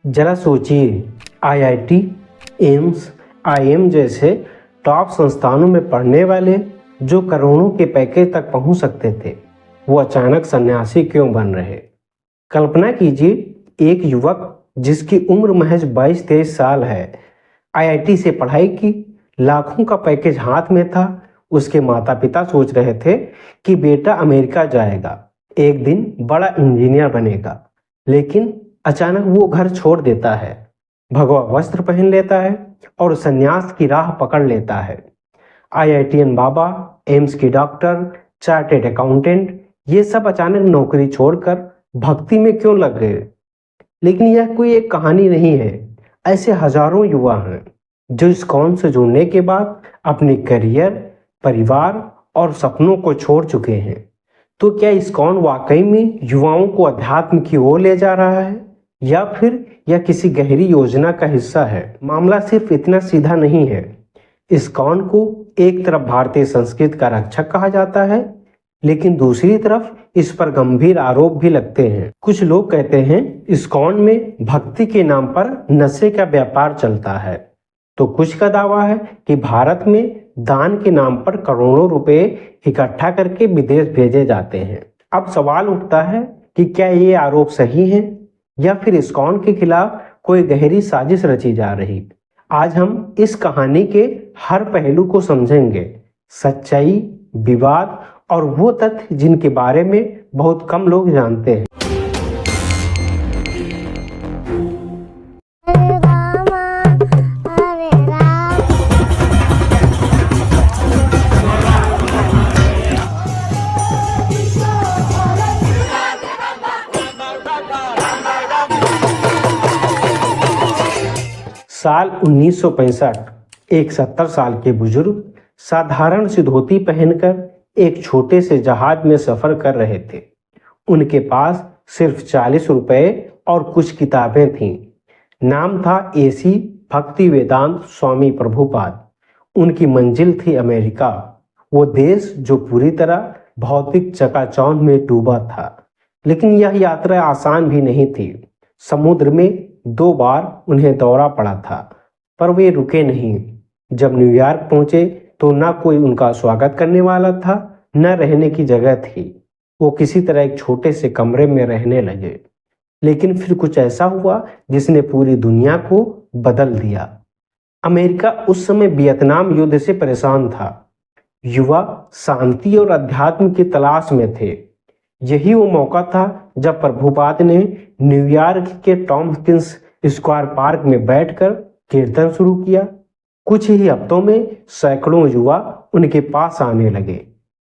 जरा सोचिए, IIT, AIIMS, IM जैसे टॉप संस्थानों में पढ़ने वाले जो करोड़ों के पैकेज तक पहुंच सकते थे, वो अचानक सन्यासी क्यों बन रहे। कल्पना कीजिए, एक युवक जिसकी उम्र महज 22-23 साल है, आईआईटी से पढ़ाई की, लाखों का पैकेज हाथ में था। उसके माता पिता सोच रहे थे कि बेटा अमेरिका जाएगा, एक दिन बड़ा इंजीनियर बनेगा। लेकिन अचानक वो घर छोड़ देता है, भगवा वस्त्र पहन लेता है और संन्यास की राह पकड़ लेता है। आईआईटीएन बाबा, एम्स की डॉक्टर, चार्टेड अकाउंटेंट, ये सब अचानक नौकरी छोड़कर भक्ति में क्यों लग गए। लेकिन यह कोई एक कहानी नहीं है। ऐसे हजारों युवा हैं जो इस्कॉन से जुड़ने के बाद अपने करियर, परिवार और सपनों को छोड़ चुके हैं। तो क्या इस्कॉन वाकई में युवाओं को अध्यात्म की ओर ले जा रहा है, या फिर यह किसी गहरी योजना का हिस्सा है। मामला सिर्फ इतना सीधा नहीं है। इस्कॉन को एक तरफ भारतीय संस्कृति का रक्षक कहा जाता है, लेकिन दूसरी तरफ इस पर गंभीर आरोप भी लगते हैं। कुछ लोग कहते हैं इस्कॉन में भक्ति के नाम पर नशे का व्यापार चलता है, तो कुछ का दावा है कि भारत में दान के नाम पर करोड़ों रुपए इकट्ठा करके विदेश भेजे जाते हैं। अब सवाल उठता है कि क्या ये आरोप सही है, या फिर इस्कॉन के खिलाफ कोई गहरी साजिश रची जा रही। आज हम इस कहानी के हर पहलू को समझेंगे, सच्चाई, विवाद और वो तथ्य जिनके बारे में बहुत कम लोग जानते हैं। साल 1965, एक 70 साल के बुजुर्ग साधारण सी धोती पहनकर एक छोटे से जहाज में सफर कर रहे थे। उनके पास सिर्फ 40 रुपए और कुछ किताबें थीं। नाम था एसी भक्तिवेदांत स्वामी प्रभुपाद। उनकी मंजिल थी अमेरिका, वो देश जो पूरी तरह भौतिक चकाचौंध में डूबा था। लेकिन यह यात्रा आसान भी नहीं थी। समुद्र में 2 बार उन्हें दौरा पड़ा था, पर वे रुके नहीं। जब न्यूयॉर्क पहुंचे तो न कोई उनका स्वागत करने वाला था, न रहने की जगह थी। वो किसी तरह एक छोटे से कमरे में रहने लगे। लेकिन फिर कुछ ऐसा हुआ जिसने पूरी दुनिया को बदल दिया। अमेरिका उस समय वियतनाम युद्ध से परेशान था। युवा शांति और अध्यात्म की तलाश में थे। यही वो मौका था जब प्रभुपाद ने न्यूयॉर्क के टॉम्किंस स्क्वायर पार्क में बैठकर कीर्तन शुरू किया। कुछ ही हफ्तों में सैकड़ों युवा उनके पास आने लगे।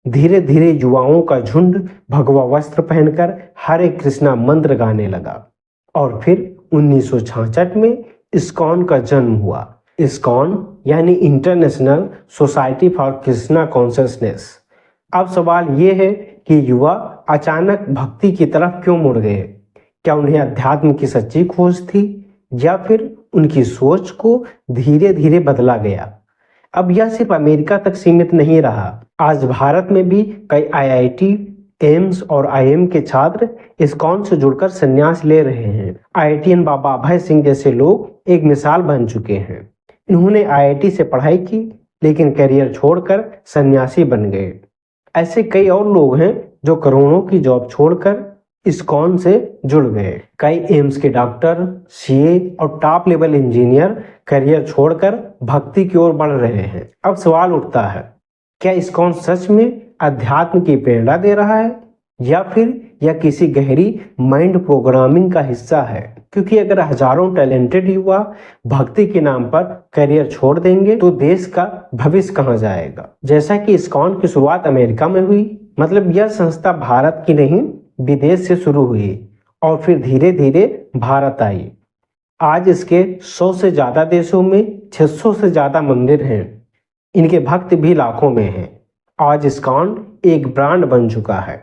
धीरे धीरे युवाओं का झुंड भगवा वस्त्र पहनकर हरे कृष्णा मंत्र गाने लगा। और फिर 1966 में इस्कॉन का जन्म हुआ। इस्कॉन यानी international society for Krishna consciousness. अब सवाल ये है कि युवा अचानक भक्ति की तरफ क्यों मुड़ गए। क्या उन्हें अध्यात्म की सच्ची खोज थी, या फिर उनकी सोच को धीरे धीरे बदला गया। अब यह सिर्फ अमेरिका तक सीमित नहीं रहा। आज भारत में भी कई आईआईटी, एम्स और आईएम के छात्र इस्कॉन से जुड़कर संन्यास ले रहे हैं। आईआईटीएन बाबा अभय सिंह जैसे लोग एक मिसाल बन चुके हैं। इन्होंने आईआईटी से पढ़ाई की, लेकिन करियर छोड़कर सन्यासी बन गए। ऐसे कई और लोग हैं जो करोड़ों की जॉब छोड़कर इस्कॉन से जुड़ गए। कई एम्स के डॉक्टर, सीए और टॉप लेवल इंजीनियर करियर छोड़कर भक्ति की ओर बढ़ रहे हैं। अब सवाल उठता है, क्या इस्कॉन सच में अध्यात्म की प्रेरणा दे रहा है, या फिर यह किसी गहरी माइंड प्रोग्रामिंग का हिस्सा है। क्योंकि अगर हजारों टैलेंटेड युवा भक्ति के नाम पर करियर छोड़ देंगे तो देश का भविष्य कहां जाएगा। जैसा कि इस्कॉन की शुरुआत अमेरिका में हुई, मतलब यह संस्था भारत की नहीं, विदेश से शुरू हुई और फिर धीरे धीरे भारत आई। आज इसके 100 से ज्यादा देशों में 600 से ज्यादा मंदिर हैं। इनके भक्त भी लाखों में हैं। आज इस्कॉन एक ब्रांड बन चुका है,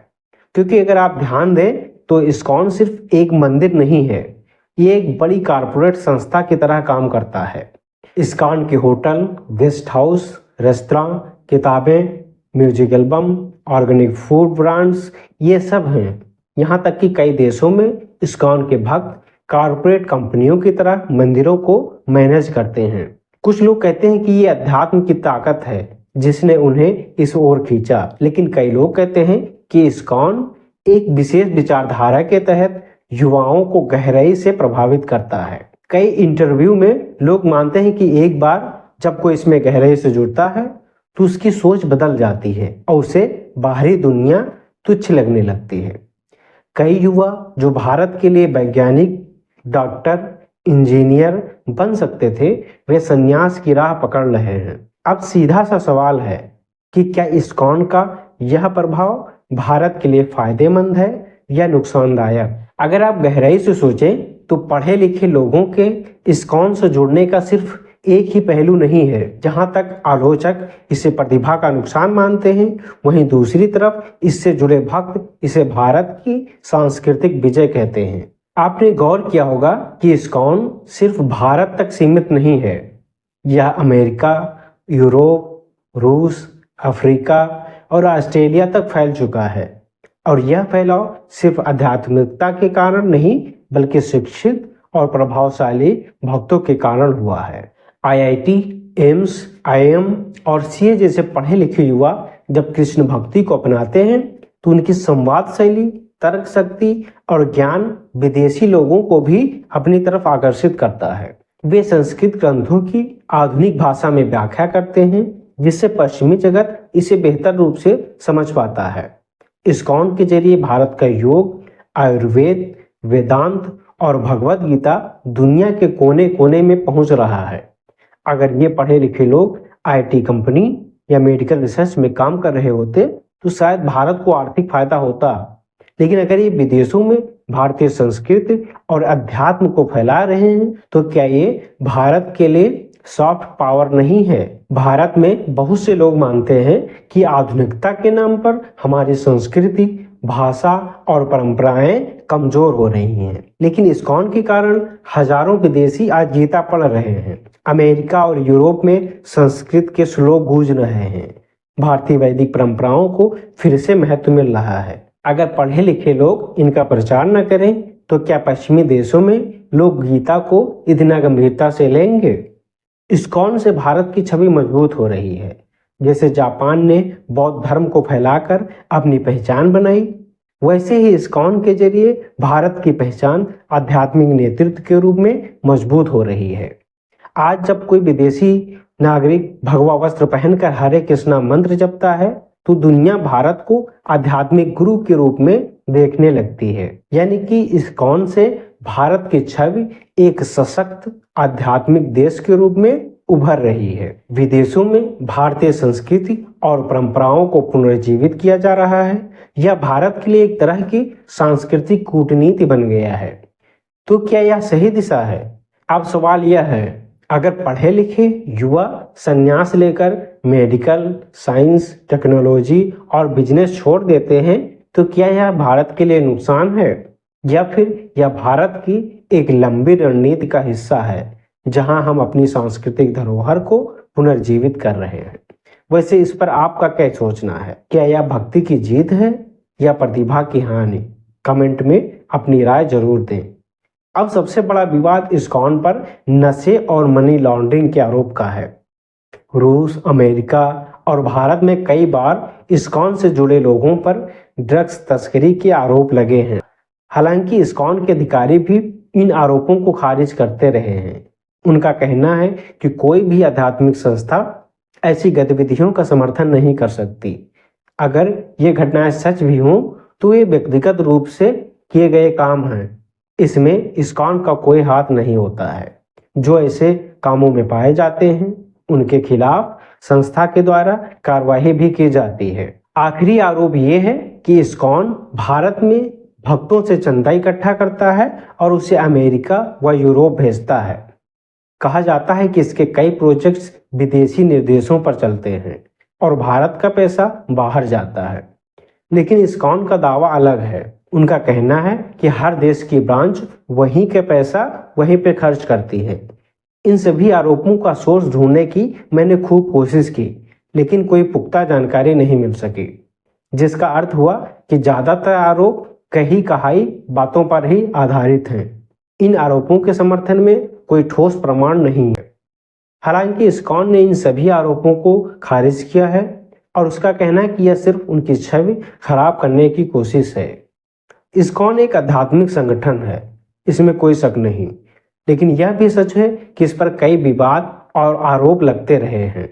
क्योंकि अगर आप ध्यान दें तो इस्कॉन सिर्फ एक मंदिर नहीं है, ये एक बड़ी कॉरपोरेट संस्था की तरह काम करता है। इस्कॉन के होटल, गेस्ट हाउस, रेस्तरां, किताबें, music album, organic food brands, ये सब हैं। यहाँ तक कि कई देशों में इस्कॉन के भक्त कॉरपोरेट कंपनियों की तरह मंदिरों को मैनेज करते हैं। कुछ लोग कहते हैं कि ये अध्यात्म की ताकत है जिसने उन्हें इस ओर खींचा, लेकिन कई लोग कहते हैं कि इस्कॉन एक विशेष विचारधारा के तहत युवाओं को गहराई से प्रभावित करता है। कई इंटरव्यू में लोग मानते हैं कि एक बार जब कोई इसमें गहराई से जुड़ता है तो उसकी सोच बदल जाती है और उसे बाहरी दुनिया तुच्छ लगने लगती है। कई युवा जो भारत के लिए वैज्ञानिक, डॉक्टर, इंजीनियर बन सकते थे, वे संन्यास की राह पकड़ रहे हैं। अब सीधा सा सवाल है कि क्या इस्कॉन का यह प्रभाव भारत के लिए फायदेमंद है या नुकसानदायक? अगर आप गहराई से सोचें तो पढ़े लिखे लोगों के इस्कॉन से जुड़ने का सिर्फ एक ही पहलू नहीं है। जहां तक आलोचक इसे प्रतिभा का नुकसान मानते हैं, वहीं दूसरी तरफ इससे जुड़े भक्त इसे भारत की सांस्कृतिक विजय कहते हैं। आपने गौर किया होगा कि इस्कॉन सिर्फ भारत तक सीमित नहीं है। यह अमेरिका, यूरोप, रूस, अफ्रीका और ऑस्ट्रेलिया तक फैल चुका है। और यह फैलाव सिर्फ आध्यात्मिकता के कारण नहीं, बल्कि शिक्षित और प्रभावशाली भक्तों के कारण हुआ है। IIT, एम्स, IIM और CA जैसे पढ़े लिखे युवा जब कृष्ण भक्ति को अपनाते हैं तो उनकी संवाद शैली, तर्क शक्ति और ज्ञान विदेशी लोगों को भी अपनी तरफ आकर्षित करता है। वे संस्कृत ग्रंथों की आधुनिक भाषा में व्याख्या करते हैं, जिससे पश्चिमी जगत इसे बेहतर रूप से समझ पाता है। इस्कॉन के जरिए भारत का योग, आयुर्वेद, वेदांत और भगवद गीता दुनिया के कोने कोने में पहुंच रहा है। अगर ये पढ़े लिखे लोग IT कंपनी या मेडिकल रिसर्च में काम कर रहे होते तो शायद भारत को आर्थिक फायदा होता, लेकिन अगर ये विदेशों में भारतीय संस्कृति और अध्यात्म को फैला रहे हैं तो क्या ये भारत के लिए सॉफ्ट पावर नहीं है? भारत में बहुत से लोग मानते हैं कि आधुनिकता के नाम पर हमारी संस्कृति, भाषा और परंपराएं कमजोर हो रही हैं, लेकिन इस्कॉन के कारण हजारों विदेशी आज गीता पढ़ रहे हैं। अमेरिका और यूरोप में संस्कृत के श्लोक गूंज रहे हैं। भारतीय वैदिक परंपराओं को फिर से महत्व मिल रहा है। अगर पढ़े लिखे लोग इनका प्रचार न करें तो क्या पश्चिमी देशों में लोग गीता को इतना गंभीरता से लेंगे? इस्कॉन से भारत की छवि मजबूत हो रही है। जैसे जापान ने बौद्ध धर्म को फैलाकर अपनी पहचान बनाई, वैसे ही इस्कॉन के जरिए भारत की पहचान आध्यात्मिक नेतृत्व के रूप में मजबूत हो रही है। आज जब कोई विदेशी नागरिक भगवा वस्त्र पहनकर हरे कृष्णा मंत्र जपता है तो दुनिया भारत को आध्यात्मिक गुरु के रूप में देखने लगती है। यानी कि इस्कॉन से भारत की छवि एक सशक्त आध्यात्मिक देश के रूप में उभर रही है। विदेशों में भारतीय संस्कृति और परंपराओं को पुनर्जीवित किया जा रहा है। यह भारत के लिए एक तरह की सांस्कृतिक कूटनीति बन गया है। तो क्या यह सही दिशा है? अब सवाल यह है, अगर पढ़े लिखे युवा संन्यास लेकर मेडिकल, साइंस, टेक्नोलॉजी और बिजनेस छोड़ देते हैं तो क्या यह भारत के लिए नुकसान है, या फिर यह भारत की एक लंबी रणनीति का हिस्सा है जहां हम अपनी सांस्कृतिक धरोहर को पुनर्जीवित कर रहे हैं? वैसे इस पर आपका क्या सोचना है? क्या यह भक्ति की जीत है या प्रतिभा की हानि? कमेंट में अपनी राय जरूर दें। अब सबसे बड़ा विवाद इस्कॉन पर नशे और मनी लॉन्ड्रिंग के आरोप का है। रूस, अमेरिका और भारत में कई बार इस्कॉन से जुड़े लोगों पर ड्रग्स तस्करी के आरोप लगे हैं। हालांकि इस्कॉन के अधिकारी भी इन आरोपों को खारिज करते रहे हैं। उनका कहना है कि कोई भी आध्यात्मिक संस्था ऐसी गतिविधियों का समर्थन नहीं कर सकती। अगर ये घटनाएं सच भी हों तो ये व्यक्तिगत रूप से किए गए काम हैं। इसमें इस्कॉन का कोई हाथ नहीं होता है। जो ऐसे कामों में पाए जाते हैं उनके खिलाफ संस्था के द्वारा कार्रवाई भी की जाती है। आखिरी आरोप ये है कि इस्कॉन भारत में भक्तों से चंदा इकट्ठा करता है और उसे अमेरिका व यूरोप भेजता है। कहा जाता है कि इसके कई प्रोजेक्ट्स विदेशी निर्देशों पर चलते हैं और भारत का पैसा बाहर जाता है। लेकिन इस्कॉन का दावा अलग है। उनका कहना है कि हर देश की ब्रांच वहीं के पैसा वहीं पे खर्च करती है। इन सभी आरोपों का सोर्स ढूंढने की मैंने खूब कोशिश की, लेकिन कोई पुख्ता जानकारी नहीं मिल सकी, जिसका अर्थ हुआ कि ज्यादातर आरोप कही कहाई बातों पर ही आधारित हैं। इन आरोपों के समर्थन में कोई ठोस प्रमाण नहीं है। हालांकि इस्कॉन ने इन सभी आरोपों को खारिज किया है और उसका कहना है कि यह सिर्फ उनकी छवि खराब करने की कोशिश है। इस्कॉन एक आध्यात्मिक संगठन है, इसमें कोई शक नहीं, लेकिन यह भी सच है कि इस पर कई विवाद और आरोप लगते रहे हैं।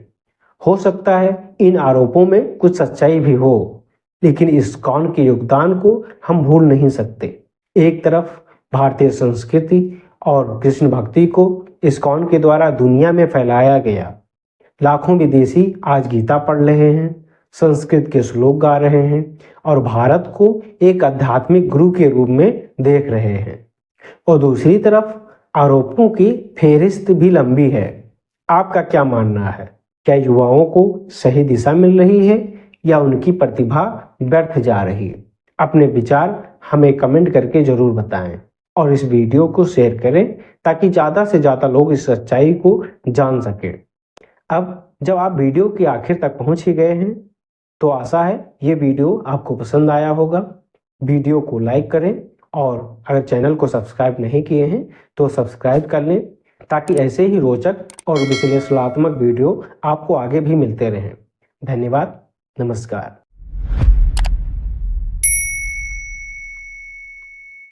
हो सकता है इन आरोपों में कुछ सच्चाई भी हो, लेकिन इस्कॉन के योगदान को हम भूल नहीं सकते। एक तरफ भारतीय संस्कृति और कृष्ण भक्ति को इस्कॉन के द्वारा दुनिया में फैलाया गया। लाखों विदेशी आज गीता पढ़ रहे हैं, संस्कृत के श्लोक गा रहे हैं और भारत को एक आध्यात्मिक गुरु के रूप में देख रहे हैं। और दूसरी तरफ आरोपों की फेहरिस्त भी लंबी है। आपका क्या मानना है? क्या युवाओं को सही दिशा मिल रही है या उनकी प्रतिभा व्यर्थ जा रही है? अपने विचार हमें कमेंट करके जरूर बताएं और इस वीडियो को शेयर करें ताकि ज़्यादा से ज़्यादा लोग इस सच्चाई को जान सकें। अब जब आप वीडियो के आखिर तक पहुंच ही गए हैं तो आशा है ये वीडियो आपको पसंद आया होगा। वीडियो को लाइक करें और अगर चैनल को सब्सक्राइब नहीं किए हैं तो सब्सक्राइब कर लें ताकि ऐसे ही रोचक और विश्लेषणात्मक वीडियो आपको आगे भी मिलते रहें। धन्यवाद। नमस्कार।